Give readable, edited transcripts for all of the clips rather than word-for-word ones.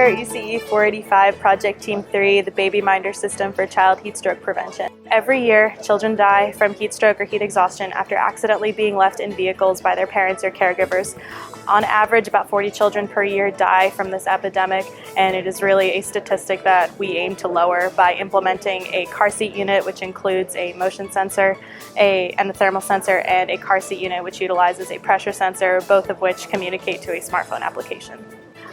here at UCE 485 Project Team 3, the BabyMinder System for Child Heat Stroke Prevention. Every year, children die from heat stroke or heat exhaustion after accidentally being left in vehicles by their parents or caregivers. On average, about 40 children per year die from this epidemic, and it is really a statistic that we aim to lower by implementing a car seat unit, which includes a motion sensor, and a thermal sensor, and a car seat unit which utilizes a pressure sensor, both of which communicate to a smartphone application.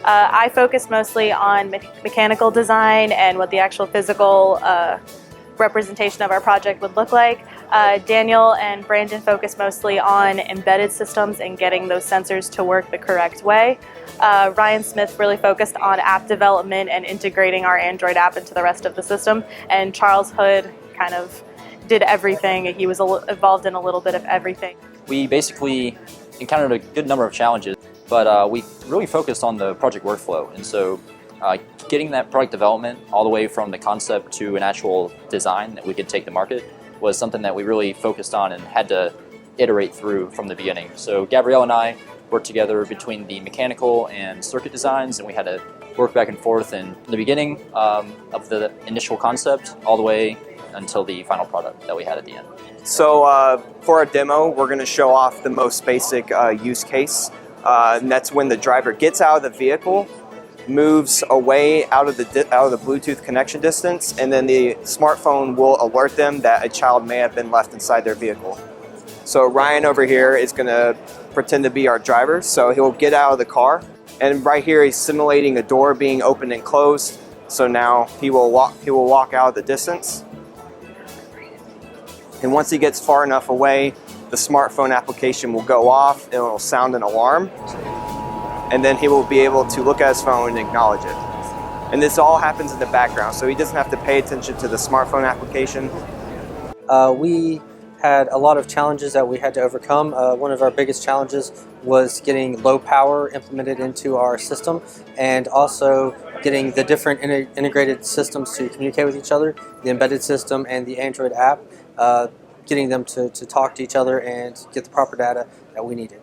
I focus mostly on mechanical design and what the actual physical representation of our project would look like. Daniel and Brandon focus mostly on embedded systems and getting those sensors to work the correct way. Ryan Smith really focused on app development and integrating our Android app into the rest of the system, and Charles Hood kind of did everything. He was involved in a little bit of everything. We basically encountered a good number of challenges, but we really focused on the project workflow, and so getting that product development all the way from the concept to an actual design that we could take to market was something that we really focused on and had to iterate through from the beginning. So Gabrielle and I worked together between the mechanical and circuit designs, and we had to work back and forth in the beginning of the initial concept all the way until the final product that we had at the end. So for our demo, we're going to show off the most basic use case, and that's when the driver gets out of the vehicle, moves away out of the Bluetooth connection distance, and then the smartphone will alert them that a child may have been left inside their vehicle. So Ryan over here is going to pretend to be our driver, so he'll get out of the car, and right here he's simulating a door being opened and closed. So now he will walk out of the distance, and once he gets far enough away, the smartphone application will go off and it will sound an alarm, and then he will be able to look at his phone and acknowledge it. And this all happens in the background, so he doesn't have to pay attention to the smartphone application. We had a lot of challenges that we had to overcome. One of our biggest challenges was getting low power implemented into our system, and also getting the different integrated systems to communicate with each other, the embedded system and the Android app, getting them to talk to each other and get the proper data that we needed.